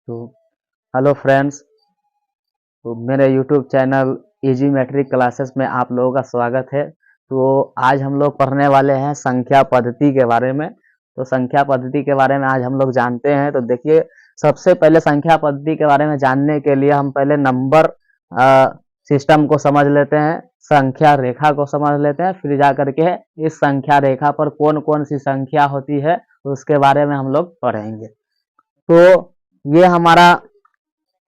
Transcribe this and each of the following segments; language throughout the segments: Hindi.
तो हेलो फ्रेंड्स। तो मेरे YouTube channel easy matric classes में आप लोगों का स्वागत है। तो आज हम लोग पढ़ने वाले हैं संख्या पद्धति के बारे में। तो संख्या पद्धति के बारे में आज हम लोग जानते हैं। तो देखिए, सबसे पहले संख्या पद्धति के बारे में जानने के लिए हम पहले नंबर सिस्टम को समझ लेते हैं, संख्या रेखा को समझ लेते हैं, फिर जा करके इस संख्या रेखा पर कौन कौन सी संख्या होती है उसके बारे में हम लोग पढ़ेंगे। तो ये हमारा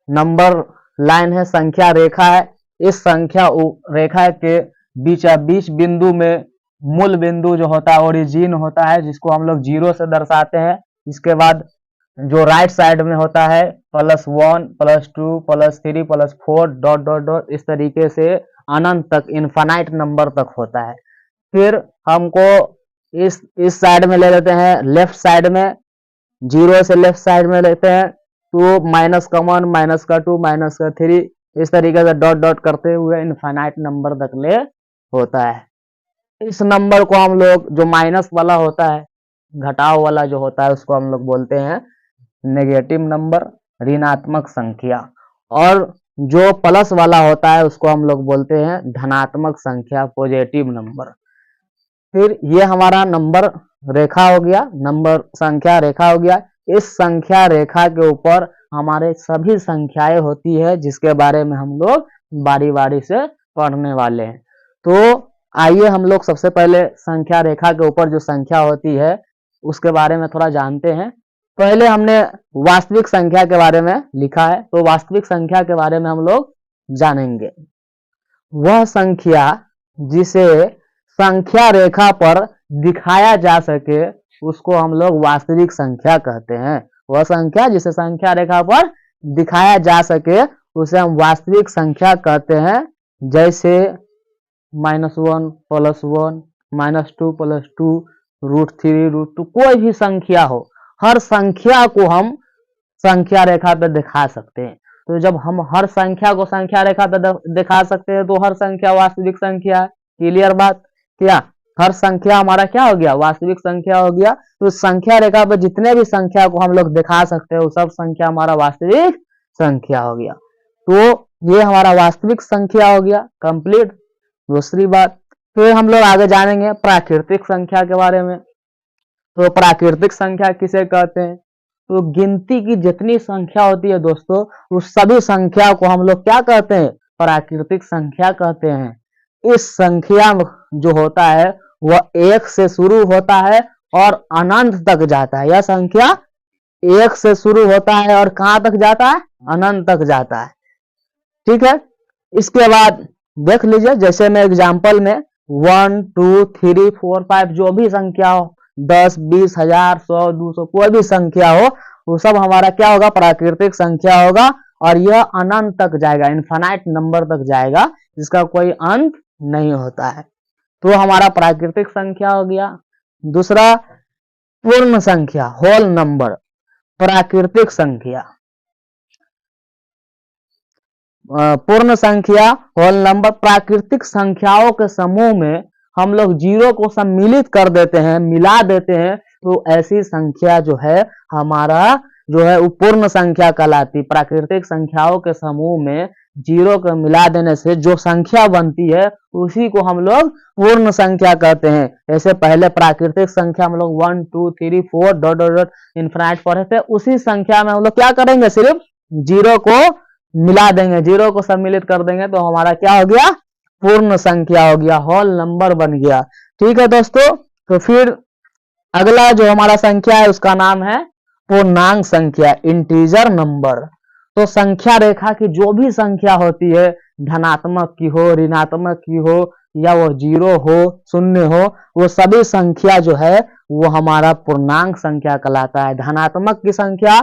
नंबर लाइन है, संख्या रेखा है। इस संख्या रेखा के बीच बिंदु में मूल बिंदु जो होता है ओरिजिन होता है, जिसको हम लोग 0 से दर्शाते हैं। इसके बाद जो राइट साइड में होता है +1 +2 +3 +4 डॉट डॉट डॉट, इस तरीके से अनंत तक, इनफाइनाइट नंबर तक होता है। फिर हमको इस साइड में ले लेते हैं, लेफ्ट साइड में 0 से लेफ्ट साइड में लेते हैं तो माइनस का 1 माइनस का 2 माइनस का 3, इस तरीके से डॉट डॉट करते हुए इनफाइनाइट नंबर तक ले होता है। इस नंबर को हम लोग, जो माइनस वाला होता है, घटाव वाला जो होता है, उसको हम लोग बोलते हैं नेगेटिव नंबर, ऋणात्मक संख्या। और जो प्लस वाला होता है उसको हम लोग बोलते हैं धनात्मक संख्या, पॉजिटिव नंबर। फिर ये हमारा नंबर रेखा हो गया, नंबर संख्या रेखा हो गया। इस संख्या रेखा के ऊपर हमारे सभी संख्याएं होती है, जिसके बारे में हम लोग बारी बारी से पढ़ने वाले हैं। तो आइए हम लोग सबसे पहले संख्या रेखा के ऊपर जो संख्या होती है उसके बारे में थोड़ा जानते हैं। पहले हमने वास्तविक संख्या के बारे में लिखा है, तो वास्तविक संख्या के बारे में हम लोग जानेंगे। वह संख्या जिसे संख्या रेखा पर दिखाया जा सके उसको हम लोग वास्तविक संख्या कहते हैं। वह संख्या जिसे संख्या रेखा पर दिखाया जा सके उसे हम वास्तविक संख्या कहते हैं। जैसे -1 +1 -2 +2 √3 √2, कोई भी संख्या हो, हर संख्या को हम संख्या रेखा पर दिखा सकते हैं। तो जब हम हर संख्या को संख्या रेखा पर दिखा सकते हैं तो हर संख्या वास्तविक संख्या है। क्लियर बात? क्या हर संख्या हमारा क्या हो गया? वास्तविक संख्या हो गया। तो संख्या रेखा पर जितने भी संख्या को हम लोग दिखा सकते हैं वो सब संख्या हमारा वास्तविक संख्या हो गया। तो ये हमारा वास्तविक संख्या हो गया, कंप्लीट। दूसरी बात, फिर हम लोग आगे जानेंगे प्राकृतिक संख्या के बारे में। तो प्राकृतिक संख्या किसे कहते हैं? तो गिनती की जितनी संख्या होती है दोस्तों, उस सभी संख्या को हम लोग क्या कहते हैं? प्राकृतिक संख्या कहते हैं। इस संख्या जो होता है वह 1 से शुरू होता है और अनंत तक जाता है। यह संख्या 1 से शुरू होता है और कहां तक जाता है? अनंत तक जाता है। ठीक है। इसके बाद देख लीजिए, जैसे मैं एग्जांपल में 1 2 3 4 5 जो भी संख्या हो, 10 20 1000 100 200 कोई भी संख्या हो, वो सब हमारा क्या होगा? प्राकृतिक संख्या होगा। और यह अनंत तक जाएगा, इनफाइनाइट नंबर तक जाएगा, जिसका कोई अंत नहीं होता है। तो हमारा प्राकृतिक संख्या हो गया। दूसरा, पूर्ण संख्या, होल नंबर। प्राकृतिक संख्या, पूर्ण संख्या, होल नंबर। प्राकृतिक संख्याओं के समूह में हम लोग 0 को सम्मिलित कर देते हैं, मिला देते हैं, तो ऐसी संख्या जो है हमारा जो है वो पूर्ण संख्या कहलाती। प्राकृतिक संख्याओं के समूह में 0 को मिला देने से जो संख्या बनती है उसी को हम लोग पूर्ण संख्या कहते हैं। ऐसे पहले प्राकृतिक संख्या हम लोग 1 2 3 4 डॉट डॉट डॉट इनफिनिट पढ़े थे, उसी संख्या में हम लोग क्या करेंगे? सिर्फ 0 को मिला देंगे, 0 को सम्मिलित कर देंगे, तो हमारा क्या हो गया? पूर्ण संख्या हो गया, होल नंबर बन गया। ठीक है दोस्तों। तो फिर अगला जो हमारा संख्या है उसका नाम है पूर्णांक संख्या, इंटीजर नंबर। तो संख्या रेखा की जो भी संख्या होती है, धनात्मक की हो, ऋणात्मक की हो, या वो 0 हो, 0 हो, वो सभी संख्या जो है वो हमारा पूर्णांक संख्या कहलाता है। धनात्मक की संख्या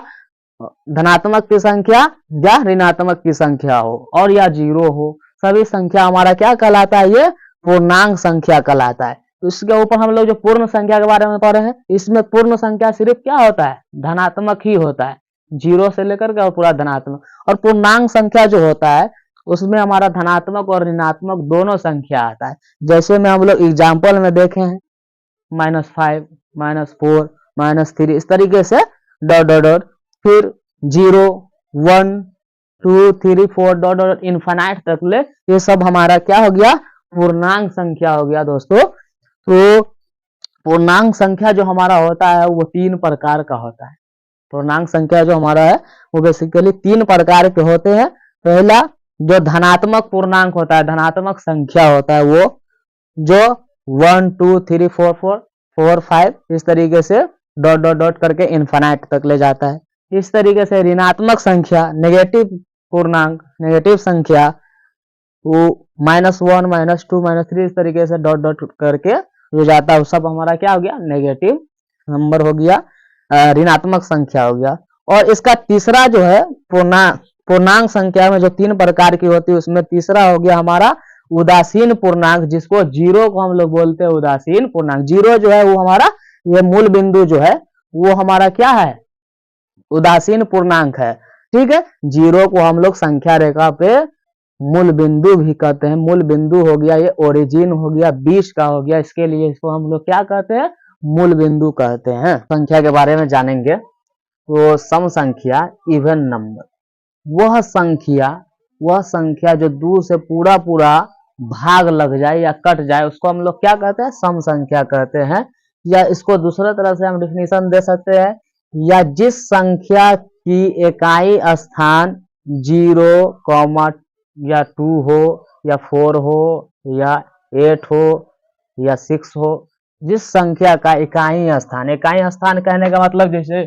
या ऋणात्मक की संख्या हो और या 0 हो, सभी संख्या हमारा क्या कहलाता है? ये पूर्णांक संख्या कहलाता है। तो इसके ऊपर हम लोग जो पूर्ण संख्या के बारे में पढ़े हैं, इसमें पूर्ण संख्या सिर्फ क्या होता है? धनात्मक ही होता है, 0 से लेकर के और पूरा धनात्मक। और पूर्णांक संख्या जो होता है उसमें हमारा धनात्मक और ऋणात्मक दोनों संख्या आता है। जैसे में हम लोग एग्जाम्पल में देखे हैं -5 -4 -3, इस तरीके से डॉट डॉट डॉट। फिर 0 1 2 3 4 डॉट डॉट इनफाइनाइट तक ले, ये सब हमारा क्या हो गया, पूर्णांक संख्या हो गया दोस्तों। तो पूर्णांक संख्या जो हमारा होता है वो 3 प्रकार का होता है। पूर्णांक संख्या जो हमारा है वो बेसिकली 3 प्रकार के होते हैं। पहला जो धनात्मक पूर्णांक होता है, धनात्मक संख्या होता है, वो जो 1 2 3 4 4 5 इस तरीके से डॉट डॉट डॉट करके इनफाइनाइट तक ले जाता है। इस तरीके से ऋणात्मक संख्या, नेगेटिव पूर्णांक, नेगेटिव संख्या, वो -1 -2 -3 इस तरीके से डॉट डॉट करके जो जाता है वो सब हमारा क्या हो गया, नेगेटिव नंबर हो गया, ऋणात्मक संख्या हो गया। और इसका तीसरा जो है पूर्णांक संख्या में जो 3 प्रकार की होती है उसमें तीसरा हो गया हमारा उदासीन पूर्णांक, जिसको जीरो को हम लोग बोलते हैं उदासीन पूर्णांक। जीरो जो है वो हमारा ये मूल बिंदु जो है वो हमारा क्या है, उदासीन पूर्णांक है। ठीक है, जीरो को हम लोग संख्या रेखा पे मूल बिंदु भी कहते हैं। मूल बिंदु हो गया, ये ओरिजिन हो गया, बीच का हो गया, इसके लिए इसको हम लोग क्या कहते हैं, मूल बिंदु कहते हैं। संख्या के बारे में जानेंगे तो सम संख्या, इवन नंबर, वह संख्या जो 2 से पूरा पूरा भाग लग जाए या कट जाए उसको हम लोग क्या कहते हैं, सम संख्या कहते हैं। या इसको दूसरे तरह से हम डिफिनीशन दे सकते हैं, या जिस संख्या की इकाई स्थान 0, या 2 हो, या 4 हो, या 8 हो, या 6 हो, जिस संख्या का इकाई स्थान, इकाई स्थान कहने का मतलब जैसे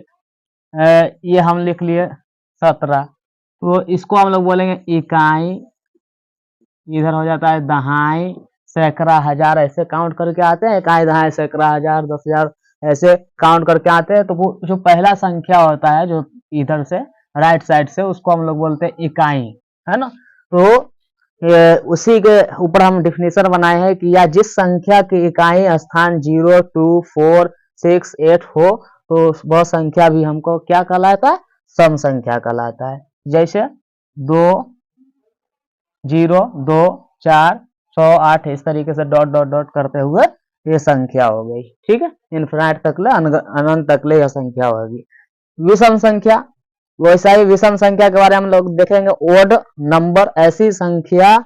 ये हम लिख लिए 17, तो इसको हम लोग बोलेंगे इकाई, इधर हो जाता है दहाई, सैकड़ा, हजार, ऐसे काउंट करके आते हैं, इकाई, दहाई, सैकड़ा, हजार, 10,000 ऐसे काउंट करके आते हैं। तो वो जो पहला संख्या होता है जो इधर से राइट साइड से, उसको हम लोग बोलते हैं इकाई, है ना। तो उसी के ऊपर हम डिफिनेशन बनाए हैं कि या जिस संख्या की इकाई स्थान 0, 2, 4, 6, 8 हो तो वह संख्या भी हमको क्या कहलाता है, सम संख्या कहलाता है। जैसे 2 0 2 4 6 8 इस तरीके से डॉट डॉट डॉट करते हुए ये संख्या हो गई। ठीक है, इनफिनाइट तक ले, अनंत तक ले यह संख्या होगी। विषम संख्या, वैसा ही विषम संख्या के बारे में हम लोग देखेंगे। ओड नंबर, ऐसी संख्या,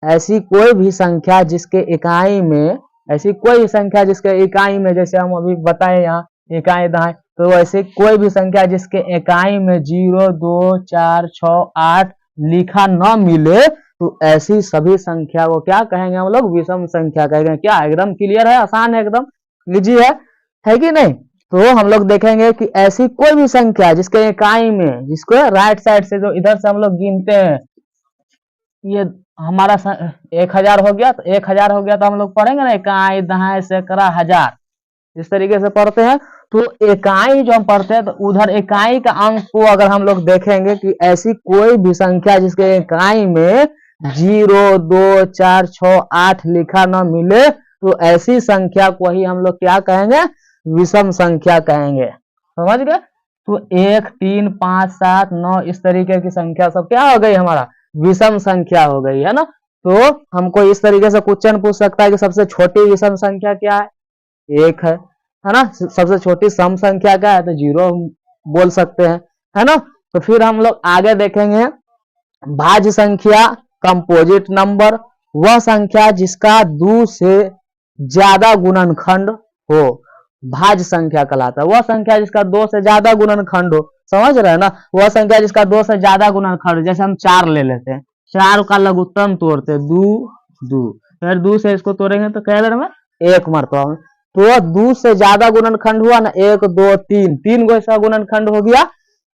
ऐसी कोई भी संख्या जिसके इकाई में, ऐसी कोई संख्या जिसके इकाई में, जैसे हम अभी बताए यहाँ इकाई दहाई, तो ऐसी कोई भी संख्या जिसके इकाई में 0 2 4 6 8 लिखा न मिले तो ऐसी सभी संख्या को क्या कहेंगे हम लोग, विषम संख्या कहेंगे। क्या एकदम क्लियर है, आसान है, एकदम इजी है कि नहीं। तो हम लोग देखेंगे कि ऐसी कोई भी संख्या जिसके इकाई में, जिसको राइट साइड से जो इधर से हम लोग गिनते हैं, ये हमारा 1000 हो गया, तो 1000 हो गया तो हम लोग पढ़ेंगे ना इकाई, दहाई, सैकड़ा, हजार, इस तरीके से पढ़ते हैं। तो इकाई जो हम पढ़ते हैं तो उधर इकाई का अंक को अगर हम लोग देखेंगे कि ऐसी कोई भी संख्या जिसके इकाई में 0 2 4 6 8 लिखा ना मिले तो ऐसी संख्या को ही हम लोग क्या कहेंगे, विषम संख्या कहेंगे। समझ गए। तो 1 3 5 7 9 इस तरीके की संख्या सब क्या हो गई, हमारा विषम संख्या हो गई, है ना। तो हमको इस तरीके से क्वेश्चन पूछ सकता है कि सबसे छोटी विषम संख्या क्या है, 1 है ना। सबसे छोटी सम संख्या क्या है, तो 0 बोल सकते हैं, है ना। तो फिर हम लोग आगे देखेंगे भाज्य संख्या, कंपोजिट नंबर, वह संख्या जिसका 2 से ज्यादा गुणनखंड हो, भाज्य संख्या कहलाता है। वह संख्या जिसका 2 से ज्यादा गुणनखंड हो, समझ रहे हैं ना। वह संख्या जिसका 2 से ज्यादा गुणनखंड, जैसे हम 4 ले लेते हैं, 4 का लघुत्तम तोड़ते 2 2, फिर 2 से इसको तोड़ेंगे तो क्या में 1 मरतबा में, तो 2 से ज्यादा गुणनखंड हुआ ना, 1 2 3, 3 गो ऐसा गुणनखंड हो गया।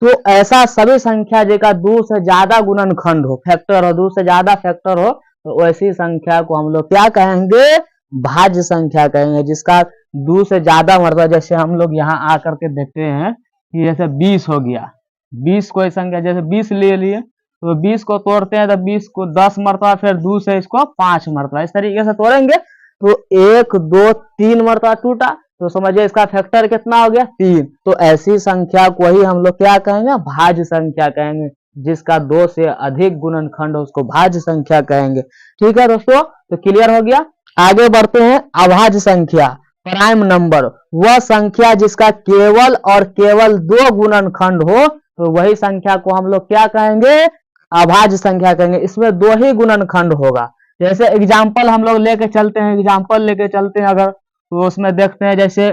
तो ऐसा सभी संख्या जिसका 2 से ज्यादा गुणनखंड हो, फैक्टर हो, 2 से ज्यादा फैक्टर हो, तो ऐसी संख्या को हम लोग क्या कहेंगे, भाज्य संख्या कहेंगे। जिसका 2 से ज्यादा मरतबा, जैसे हम लोग यहाँ आकर के देखते हैं कि जैसे 20 हो गया, 20 कोई संख्या, जैसे 20 ले लिए तो 20 को तोड़ते हैं तो 20 को 10 मरतबा, फिर 2 से इसको 5 मरतबा, इस तरीके से तोड़ेंगे तो 1 2 3 मरतबा टूटा, तो समझिए इसका फैक्टर कितना हो गया, 3। तो ऐसी संख्या को ही हम लोग क्या कहेंगे, भाज्य संख्या कहेंगे। जिसका 2 से अधिक गुणनखंड हो उसको भाज्य संख्या कहेंगे। ठीक है दोस्तों, तो क्लियर हो गया। आगे बढ़ते हैं अभाज्य संख्या। प्राइम नंबर वह संख्या जिसका केवल और केवल 2 गुणनखंड हो, तो वही संख्या को हम लोग क्या कहेंगे, अभाज्य संख्या कहेंगे। इसमें 2 ही गुणनखंड होगा। जैसे एग्जाम्पल हम लोग लेके चलते हैं, अगर तो उसमें देखते हैं जैसे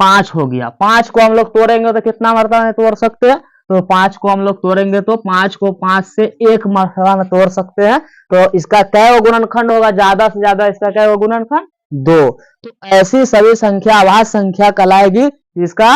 5 हो गया। 5 को हम लोग तोड़ेंगे तो कितना मरतबा में तोड़ सकते हैं, तो 5 को हम लोग तोड़ेंगे तो 5 को 5 से 1 मरतबा में तोड़ सकते हैं। तो इसका कै गुणनखंड होगा, ज्यादा से ज्यादा इसका कै गुणनखंड, 2। तो ऐसी सभी संख्या अभाज्य संख्या कहलाएगी जिसका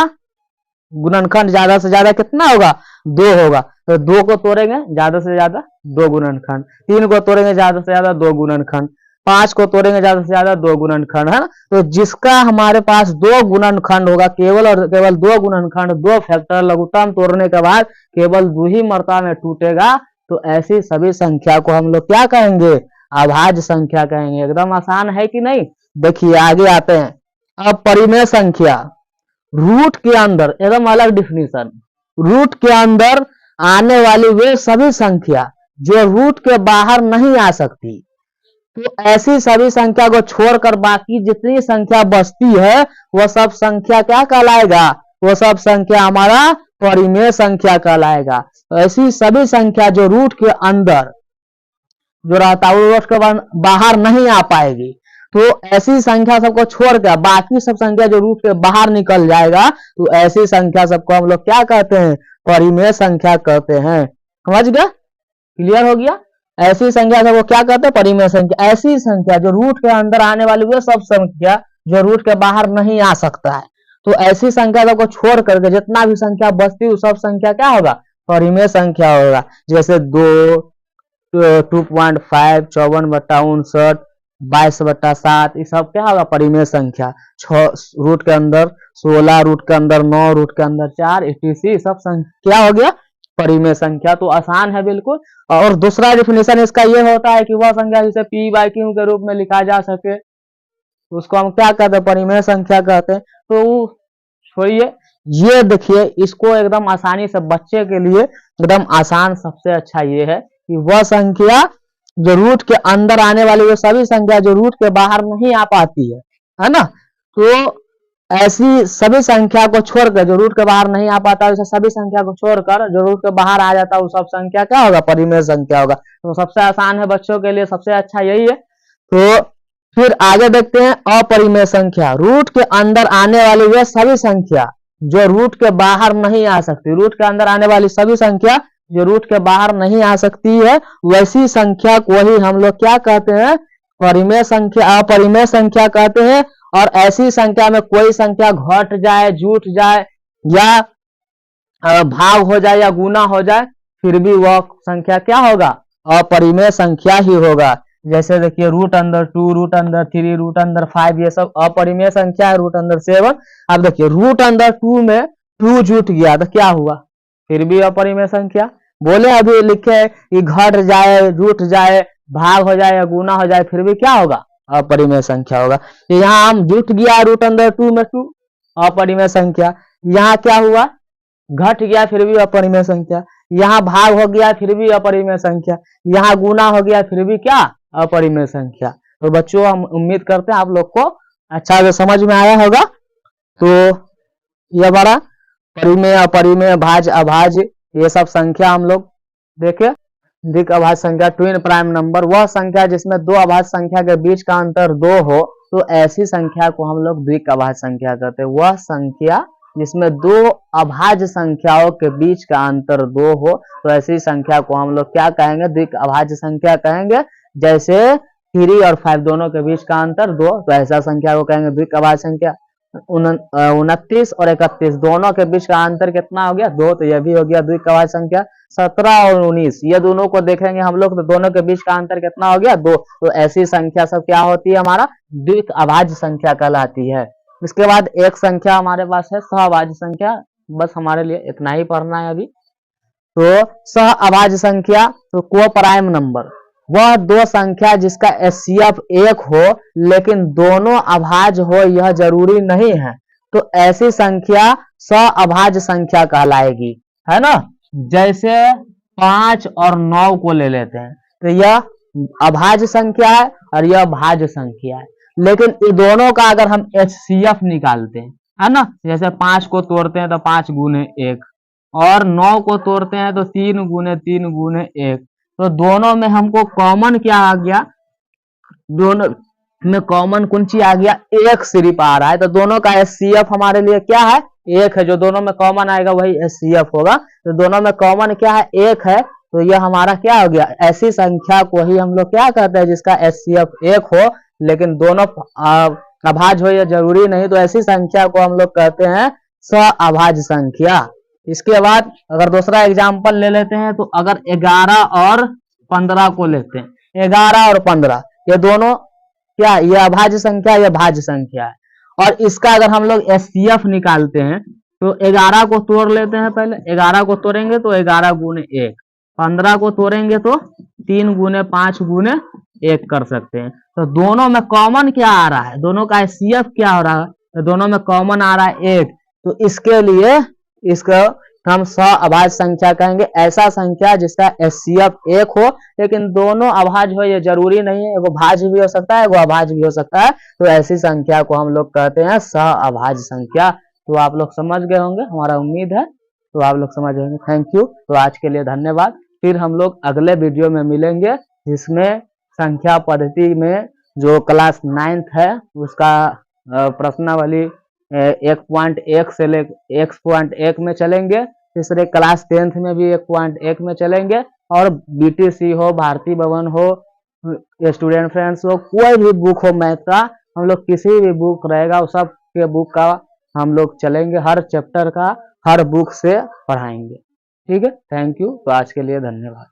गुणनखंड ज्यादा से ज्यादा कितना होगा, 2 होगा। तो 2 को तोड़ेंगे ज्यादा से ज्यादा 2 गुणनखंड, 3 को तोड़ेंगे ज्यादा से ज्यादा 2 गुणनखंड, 5 को तोड़ेंगे ज्यादा से ज्यादा 2 गुणनखंड, है ना। तो जिसका हमारे पास 2 गुणनखंड होगा, केवल और केवल 2 गुणनखंड, 2 फैक्टर लघुत्तम तोड़ने के बाद केवल 2 ही मर्तबा में टूटेगा, तो ऐसी सभी संख्या को हम लोग क्या कहेंगे, अभाज्य संख्या कहेंगे। एकदम आसान है कि नहीं। देखिए आगे आते हैं। अब परिमेय संख्या, रूट के अंदर एकदम अलग डिफिनीशन, रूट के अंदर आने वाली वे सभी संख्या जो रूट के बाहर नहीं आ सकती, तो ऐसी सभी संख्या को छोड़कर बाकी जितनी संख्या बचती है वह सब संख्या क्या कहलाएगा, वो सब संख्या हमारा परिमेय संख्या कहलाएगा। तो ऐसी सभी संख्या जो रूट के अंदर जो रहता है वो रूट के बाहर नहीं आ पाएगी, तो ऐसी संख्या सबको छोड़कर बाकी सब संख्या जो रूट के बाहर निकल जाएगा, तो ऐसी संख्या सबको हम लोग क्या कहते हैं, परिमेय संख्या कहते हैं। समझ गया, क्लियर हो गया। ऐसी संख्या सबको क्या कहते हैं, परिमेय संख्या। ऐसी संख्या जो रूट के अंदर आने वाली वो सब संख्या जो रूट के बाहर नहीं आ सकता है, तो ऐसी संख्या सबको छोड़ करके जितना भी संख्या बचती है सब संख्या क्या होगा, परिमेय संख्या होगा। जैसे 2, 2.5, 54/59, 22/7, ये सब क्या होगा, परिमेय संख्या। 6 रूट के अंदर 16, रूट के अंदर 9, रूट के अंदर 4, etc सब संख्या क्या हो गया, परिमेय संख्या। तो आसान है बिल्कुल। और दूसरा डिफिनेशन इसका ये होता है कि वह संख्या जिसे p/q के रूप में लिखा जा सके, तो उसको हम क्या कहते हैं, परिमेय संख्या कहते हैं। तो छोड़िए, ये देखिए इसको एकदम आसानी से बच्चे के लिए एकदम आसान सबसे अच्छा ये है कि वह संख्या जो रूट के अंदर आने वाली वो सभी संख्या जो रूट के बाहर नहीं आ पाती है ना। तो ऐसी सभी संख्या को छोड़कर जो रूट के बाहर नहीं आ पाता, वैसे सभी संख्या को छोड़कर जो रूट के बाहर आ जाता है वो सब संख्या क्या होगा, परिमेय संख्या होगा। तो सबसे आसान है बच्चों के लिए, सबसे अच्छा यही है। तो फिर आगे देखते हैं अपरिमेय संख्या, रूट के अंदर आने वाली वे सभी संख्या जो रूट के बाहर नहीं आ सकती, रूट के अंदर आने वाली सभी संख्या जो रूट के बाहर नहीं आ सकती है, वैसी संख्या को ही हम लोग क्या कहते हैं, परिमेय संख्या, अपरिमेय संख्या कहते हैं। और ऐसी संख्या में कोई संख्या घट जाए, जुट जाए या भाग हो जाए या गुना हो जाए, फिर भी वह संख्या क्या होगा, अपरिमेय संख्या ही होगा। जैसे देखिए √2, √3, √5, ये सब अपरिमेय संख्या है। √7, अब देखिए √2 में 2 जुट गया तो क्या हुआ, फिर भी अपरिमेय संख्या। बोले अभी लिखे कि घट जाए, जुट जाए, भाग हो जाए या गुना हो जाए, फिर भी क्या होगा, अपरिमेय संख्या होगा। तो यहाँ हम जुट गया √2 में 2, अपरिमेय संख्या। यहाँ क्या हुआ, घट गया फिर भी अपरिमेय संख्या। यहाँ भाग हो गया फिर भी अपरिमेय संख्या। यहाँ गुना हो गया फिर भी क्या, अपरिमेय संख्या। तो बच्चों हम उम्मीद करते हैं आप लोग को अच्छा से समझ में आया होगा। तो यह बड़ा परिमेय, अपरिमेय, भाज्य, अभाज्य, ये सब संख्या हम लोग देखे। द्विक अभाज्य संख्या, ट्विन प्राइम नंबर, वह संख्या जिसमें 2 अभाज्य संख्या के बीच का अंतर 2 हो, तो ऐसी संख्या को हम लोग द्विक अभाज्य संख्या कहते हैं। वह संख्या जिसमें 2 अभाज्य संख्याओं के बीच का अंतर 2 हो, तो ऐसी संख्या को हम लोग क्या कहेंगे, द्विक अभाज्य संख्या कहेंगे। जैसे 3 और 5 दोनों के बीच का अंतर 2, तो ऐसा संख्या को कहेंगे द्विक अभाज्य संख्या। 29 और 31 दोनों के बीच का अंतर कितना हो गया, 2, तो यह भी हो गया द्विक अभाज्य संख्या। 17 और 19 ये दोनों को देखेंगे हम लोग, तो दोनों के बीच का अंतर कितना हो गया, 2, तो ऐसी संख्या सब क्या होती है, हमारा द्विक अभाज्य संख्या कहलाती है। इसके बाद एक संख्या हमारे पास है सहअभाज्य संख्या, बस हमारे लिए इतना ही पढ़ना है अभी। तो सहअभाज्य संख्या, तो को प्राइम नंबर, वह 2 संख्या जिसका HCF 1 हो लेकिन दोनों अभाज्य हो यह जरूरी नहीं है, तो ऐसी संख्या सहअभाज्य संख्या कहलाएगी, है ना। जैसे 5 और 9 को ले लेते हैं, तो यह अभाज्य संख्या है और यह भाज्य संख्या है। लेकिन ये दोनों का अगर हम HCF निकालते हैं, है ना, जैसे 5 को तोड़ते हैं तो 5 गुने 1, और 9 को तोड़ते हैं तो 3 गुने 3 गुने 1, तो दोनों में हमको कॉमन क्या आ गया, दोनों में कॉमन कौन सी आ गया, 1 सिर्फ आ रहा है, तो दोनों का HCF हमारे लिए क्या है, 1 है। जो दोनों में कॉमन आएगा वही HCF होगा, तो दोनों में कॉमन क्या है, 1 है, तो यह हमारा क्या हो गया, ऐसी संख्या को ही हम लोग क्या कहते हैं जिसका HCF 1 हो, लेकिन दोनों अभाज्य हो, यह जरूरी नहीं, तो ऐसी संख्या को हम लोग कहते हैं सअभाज्य संख्या। इसके बाद अगर दूसरा एग्जाम्पल ले लेते हैं, तो अगर 11 और 15 को लेते हैं, 11 और 15 ये दोनों क्या, ये अभाज्य संख्या, ये भाज्य संख्या है, और इसका अगर हम लोग HCF निकालते हैं तो 11 को तोड़ लेते हैं, पहले 11 को तोड़ेंगे तो 11 गुने 1, 15 को तोड़ेंगे तो 3 गुने 5 गुने 1 कर सकते हैं। तो दोनों में कॉमन क्या आ रहा है, दोनों का HCF क्या हो रहा है, तो दोनों में कॉमन आ रहा है 1, तो इसके लिए इसको हम सअभाज्य संख्या कहेंगे, ऐसा संख्या जिसका HCF 1 हो, लेकिन दोनों अभाज्य हो, ये जरूरी नहीं है, एगो भाज्य भी हो सकता है, एगो अभाज्य भी हो सकता है, तो ऐसी संख्या को हम लोग कहते हैं सअभाज्य संख्या। तो आप लोग समझ गए होंगे, हमारा उम्मीद है, तो आप लोग समझ होंगे। Thank you. तो आज के लिए धन्यवाद। फिर हम लोग अगले वीडियो में मिलेंगे, जिसमें संख्या पद्धति में जो क्लास 9th है उसका प्रश्नावली 1.1 से ले 1.1 में चलेंगे, तीसरे क्लास 10th में भी 1.1 में चलेंगे, और BTC हो, भारती भवन हो, स्टूडेंट फ्रेंड्स हो, कोई भी बुक हो मैथ का, हम लोग किसी भी बुक रहेगा, उस सब के बुक का हम लोग चलेंगे, हर चैप्टर का हर बुक से पढ़ाएंगे। ठीक है, थैंक यू। तो आज के लिए धन्यवाद।